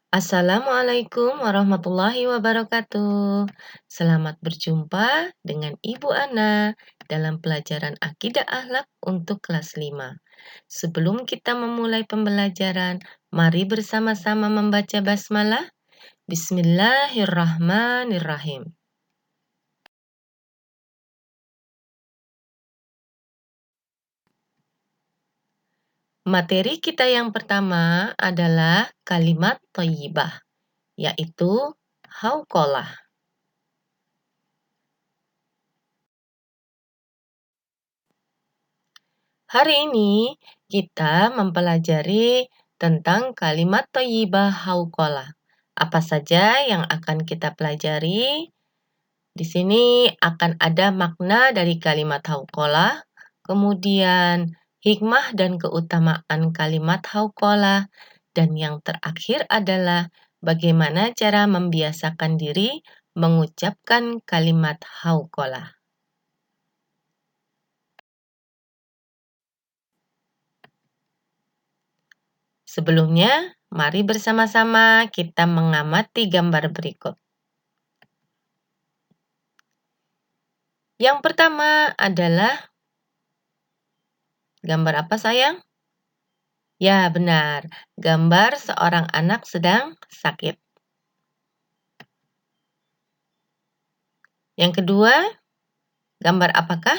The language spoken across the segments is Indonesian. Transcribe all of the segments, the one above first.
Assalamualaikum warahmatullahi wabarakatuh. Selamat berjumpa dengan Ibu Ana dalam pelajaran Akidah Akhlak untuk kelas 5. Sebelum kita memulai pembelajaran, mari bersama-sama membaca basmalah. Bismillahirrahmanirrahim. Materi kita yang pertama adalah kalimat thayyibah, yaitu hauqalah. Hari ini kita mempelajari tentang kalimat thayyibah hauqalah. Apa saja yang akan kita pelajari? Di sini akan ada makna dari kalimat hauqalah, kemudian hikmah dan keutamaan kalimat hauqalah, dan yang terakhir adalah bagaimana cara membiasakan diri mengucapkan kalimat hauqalah. Sebelumnya, mari bersama-sama kita mengamati gambar berikut. Yang pertama adalah gambar apa, sayang? Ya, benar. Gambar seorang anak sedang sakit. Yang kedua, gambar apakah?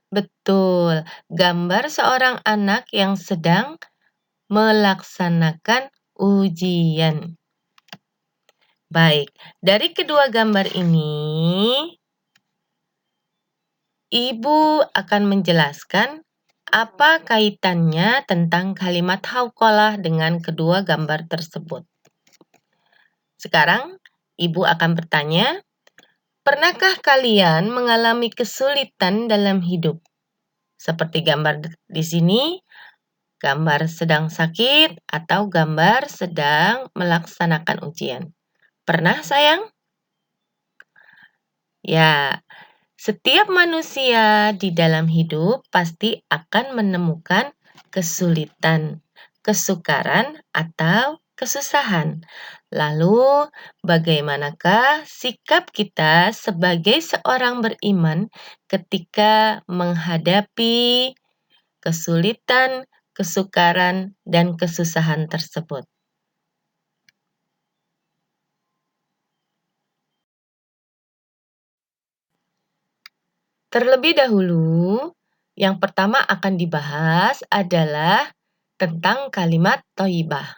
Betul, gambar seorang anak yang sedang melaksanakan ujian. Baik, dari kedua gambar ini, Ibu akan menjelaskan apa kaitannya tentang kalimat hauqalah dengan kedua gambar tersebut. Sekarang, Ibu akan bertanya, pernahkah kalian mengalami kesulitan dalam hidup? Seperti gambar di sini, gambar sedang sakit atau gambar sedang melaksanakan ujian. Pernah, sayang? Ya, setiap manusia di dalam hidup pasti akan menemukan kesulitan, kesukaran, atau kesusahan. Lalu, bagaimanakah sikap kita sebagai seorang beriman ketika menghadapi kesulitan, kesukaran, dan kesusahan tersebut? Terlebih dahulu, yang pertama akan dibahas adalah tentang kalimat thayyibah.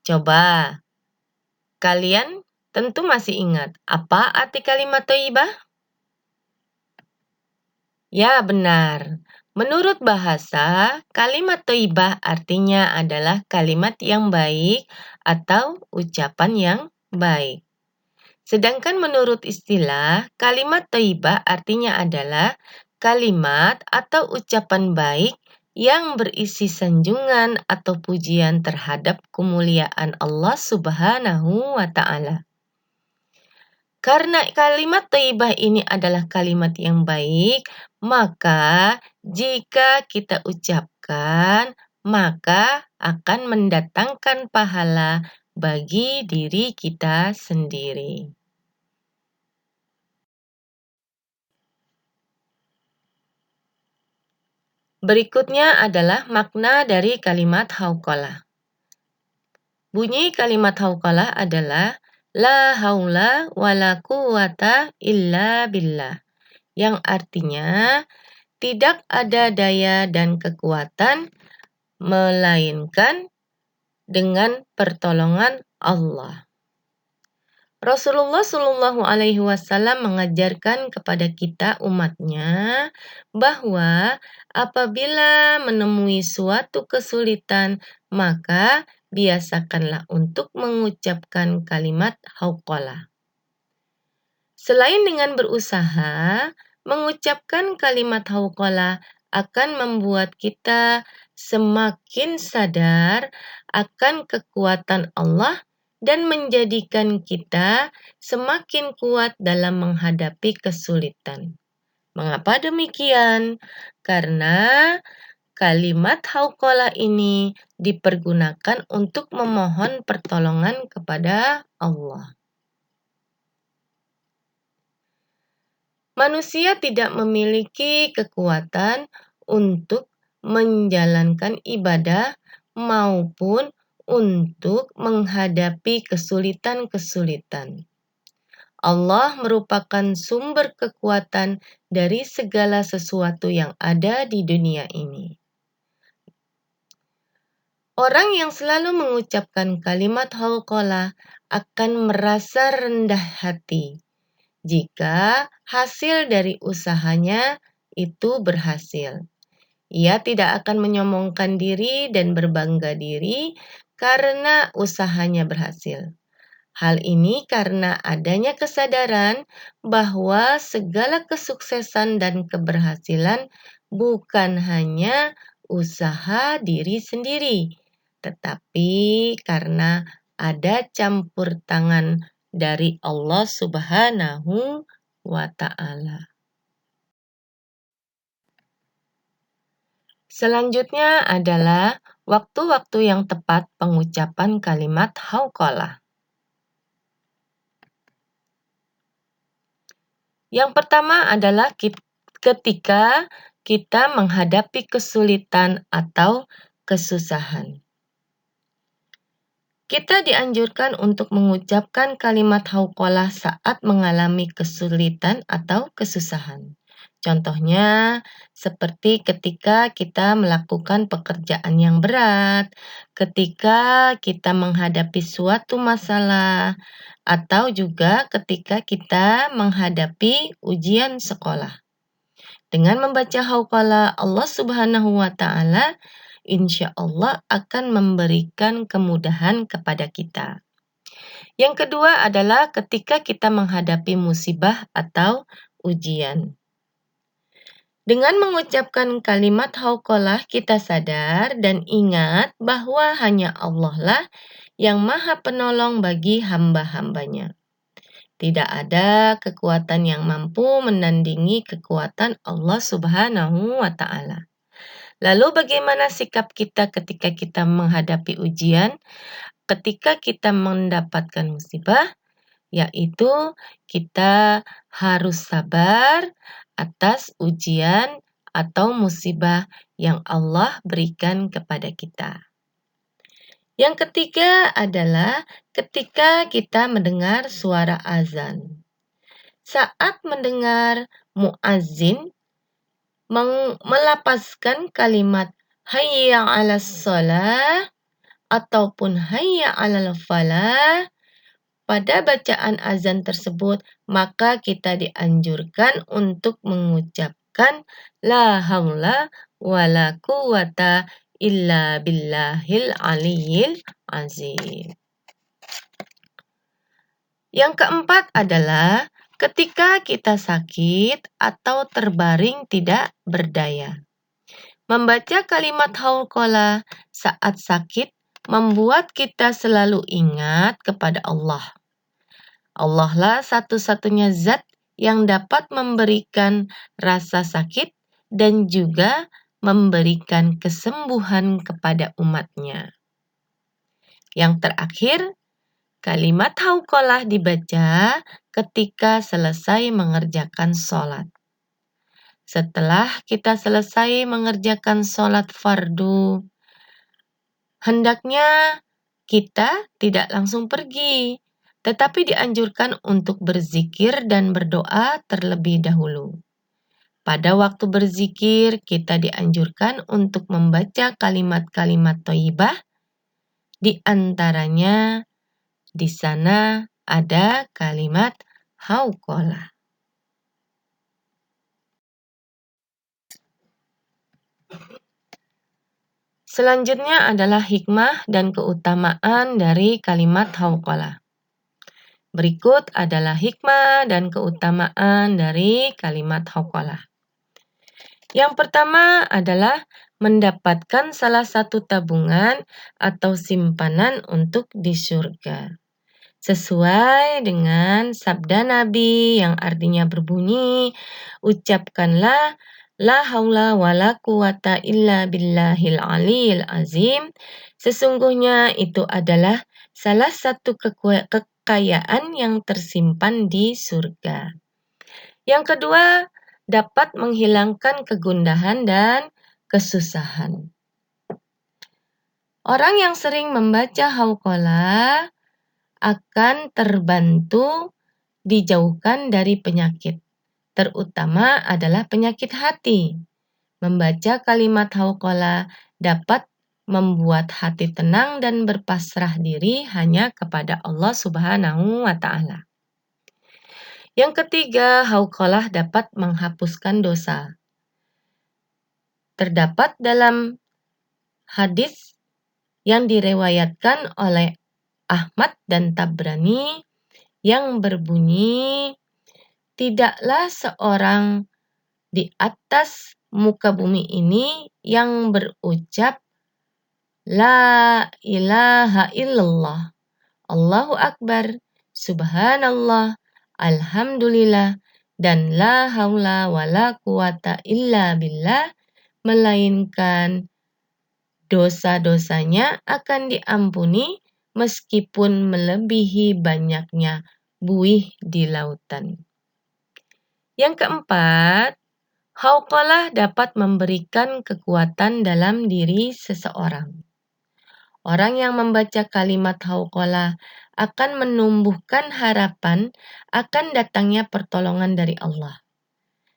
Coba, kalian tentu masih ingat apa arti kalimat thayyibah? Ya, benar. Menurut bahasa, kalimat thayyibah artinya adalah kalimat yang baik atau ucapan yang baik. Sedangkan menurut istilah, kalimat thayyibah artinya adalah kalimat atau ucapan baik yang berisi sanjungan atau pujian terhadap kemuliaan Allah Subhanahu wa Ta'ala. Karena kalimat thayyibah ini adalah kalimat yang baik, maka jika kita ucapkan, maka akan mendatangkan pahala bagi diri kita sendiri. Berikutnya adalah makna dari kalimat hauqalah. Bunyi kalimat hauqalah adalah la haula wala quwata illa billah, yang artinya tidak ada daya dan kekuatan melainkan dengan pertolongan Allah. Rasulullah Shallallahu Alaihi Wasallam mengajarkan kepada kita umatnya bahwa apabila menemui suatu kesulitan, maka biasakanlah untuk mengucapkan kalimat hauqalah. Selain dengan berusaha, mengucapkan kalimat hauqalah akan membuat kita semakin sadar akan kekuatan Allah dan menjadikan kita semakin kuat dalam menghadapi kesulitan. Mengapa demikian? Karena kalimat hauqalah ini dipergunakan untuk memohon pertolongan kepada Allah. Manusia tidak memiliki kekuatan untuk menjalankan ibadah maupun untuk menghadapi kesulitan-kesulitan. Allah merupakan sumber kekuatan dari segala sesuatu yang ada di dunia ini. Orang yang selalu mengucapkan kalimat hauqalah akan merasa rendah hati jika hasil dari usahanya itu berhasil. Ia tidak akan menyombongkan diri dan berbangga diri karena usahanya berhasil. Hal ini karena adanya kesadaran bahwa segala kesuksesan dan keberhasilan bukan hanya usaha diri sendiri, tetapi karena ada campur tangan dari Allah Subhanahu wa Ta'ala. Selanjutnya adalah waktu-waktu yang tepat pengucapan kalimat hauqalah. Yang pertama adalah ketika kita menghadapi kesulitan atau kesusahan. Kita dianjurkan untuk mengucapkan kalimat hauqalah saat mengalami kesulitan atau kesusahan. Contohnya, seperti ketika kita melakukan pekerjaan yang berat, ketika kita menghadapi suatu masalah, atau juga ketika kita menghadapi ujian sekolah. Dengan membaca hauqalah Allah Subhanahu wa Ta'ala, insya Allah akan memberikan kemudahan kepada kita. Yang kedua adalah ketika kita menghadapi musibah atau ujian. Dengan mengucapkan kalimat hauqalah, kita sadar dan ingat bahwa hanya Allah lah yang maha penolong bagi hamba-hambanya. Tidak ada kekuatan yang mampu menandingi kekuatan Allah Subhanahu wa Ta'ala. Lalu bagaimana sikap kita ketika kita menghadapi ujian, ketika kita mendapatkan musibah? Yaitu kita harus sabar atas ujian atau musibah yang Allah berikan kepada kita. Yang ketiga adalah ketika kita mendengar suara azan. Saat mendengar muazzin melapazkan kalimat hayya 'alas shalah ataupun hayya 'alal falah pada bacaan azan tersebut, maka kita dianjurkan untuk mengucapkan la haula wala quwata illa billahil aliyyil azim. Yang keempat adalah ketika kita sakit atau terbaring tidak berdaya. Membaca kalimat hauqalah saat sakit membuat kita selalu ingat kepada Allah. Allah lah satu-satunya zat yang dapat memberikan rasa sakit dan juga memberikan kesembuhan kepada umatnya. Yang terakhir, kalimat hauqalah dibaca ketika selesai mengerjakan sholat. Setelah kita selesai mengerjakan sholat fardu, hendaknya kita tidak langsung pergi, tetapi dianjurkan untuk berzikir dan berdoa terlebih dahulu. Pada waktu berzikir, kita dianjurkan untuk membaca kalimat-kalimat thayyibah. Di antaranya, di sana ada kalimat hauqalah. Selanjutnya adalah hikmah dan keutamaan dari kalimat hauqalah. Berikut adalah hikmah dan keutamaan dari kalimat hauqalah. Yang pertama adalah mendapatkan salah satu tabungan atau simpanan untuk di surga. Sesuai dengan sabda Nabi yang artinya berbunyi, ucapkanlah La haula wa la quwata illa billahil aliyil azim. Sesungguhnya itu adalah salah satu kekayaan yang tersimpan di surga. Yang kedua, dapat menghilangkan kegundahan dan kesusahan. Orang yang sering membaca hauqalah akan terbantu dijauhkan dari penyakit, terutama adalah penyakit hati. Membaca kalimat hauqalah dapat membuat hati tenang dan berpasrah diri hanya kepada Allah Subhanahu wa Ta'ala. Yang ketiga, hauqalah dapat menghapuskan dosa. Terdapat dalam hadis yang direwayatkan oleh Ahmad dan Tabrani yang berbunyi, tidaklah seorang di atas muka bumi ini yang berucap La ilaha illallah, Allahu Akbar, Subhanallah, Alhamdulillah, dan la haula wa la quwata illa billah, melainkan dosa-dosanya akan diampuni meskipun melebihi banyaknya buih di lautan. Yang keempat, hauqalah dapat memberikan kekuatan dalam diri seseorang. Orang yang membaca kalimat hauqalah akan menumbuhkan harapan akan datangnya pertolongan dari Allah.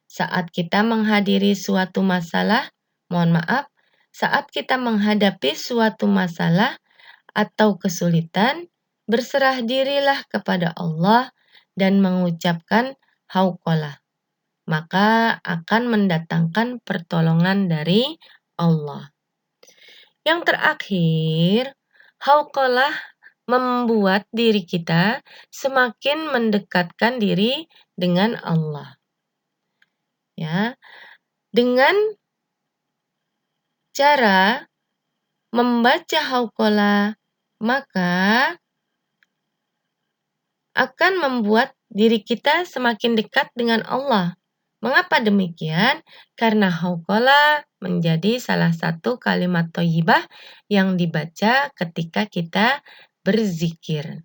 Saat kita menghadiri suatu masalah, saat kita menghadapi suatu masalah atau kesulitan, berserah dirilah kepada Allah dan mengucapkan hauqalah. Maka akan mendatangkan pertolongan dari Allah. Yang terakhir, hauqalah membuat diri kita semakin mendekatkan diri dengan Allah. Ya, dengan cara membaca hauqalah, maka akan membuat diri kita semakin dekat dengan Allah. Mengapa demikian? Karena hauqalah menjadi salah satu kalimat thayyibah yang dibaca ketika kita berzikir.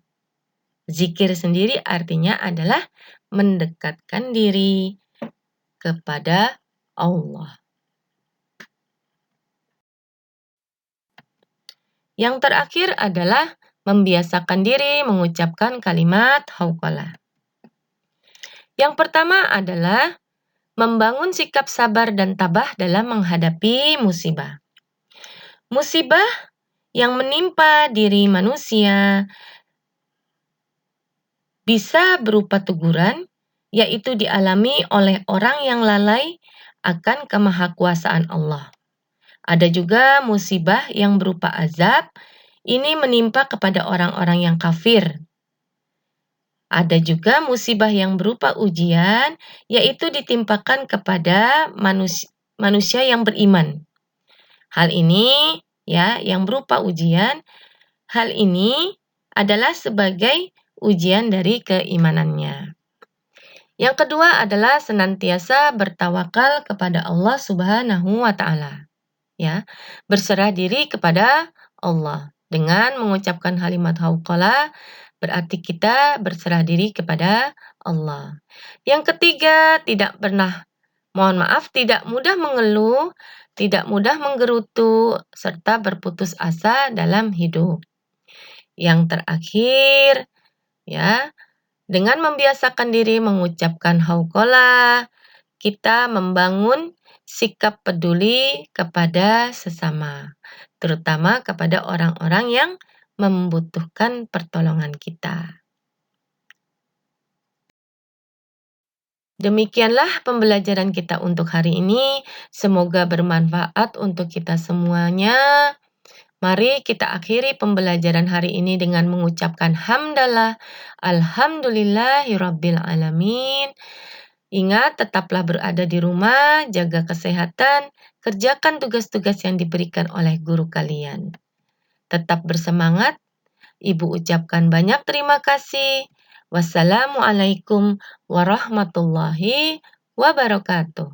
Zikir sendiri artinya adalah mendekatkan diri kepada Allah. Yang terakhir adalah membiasakan diri mengucapkan kalimat hauqalah. Yang pertama adalah membangun sikap sabar dan tabah dalam menghadapi musibah. Musibah yang menimpa diri manusia bisa berupa teguran, yaitu dialami oleh orang yang lalai akan kemahakuasaan Allah. Ada juga musibah yang berupa azab, ini menimpa kepada orang-orang yang kafir. Ada juga musibah yang berupa ujian, yaitu ditimpakan kepada manusia yang beriman. Hal ini, yang berupa ujian, hal ini adalah sebagai ujian dari keimanannya. Yang kedua adalah senantiasa bertawakal kepada Allah Subhanahu wa Ta'ala. Berserah diri kepada Allah. Dengan mengucapkan kalimat hauqalah, berarti kita berserah diri kepada Allah. Yang ketiga, tidak mudah mengeluh, tidak mudah menggerutu, serta berputus asa dalam hidup. Yang terakhir, dengan membiasakan diri mengucapkan hauqalah, kita membangun sikap peduli kepada sesama, terutama kepada orang-orang yang membutuhkan pertolongan kita. Demikianlah pembelajaran kita untuk hari ini. Semoga bermanfaat untuk kita semuanya. Mari kita akhiri pembelajaran hari ini dengan mengucapkan hamdalah, alhamdulillahirabbil alamin. Ingat, tetaplah berada di rumah, jaga kesehatan, kerjakan tugas-tugas yang diberikan oleh guru kalian. Tetap bersemangat. Ibu ucapkan banyak terima kasih. Wassalamualaikum warahmatullahi wabarakatuh.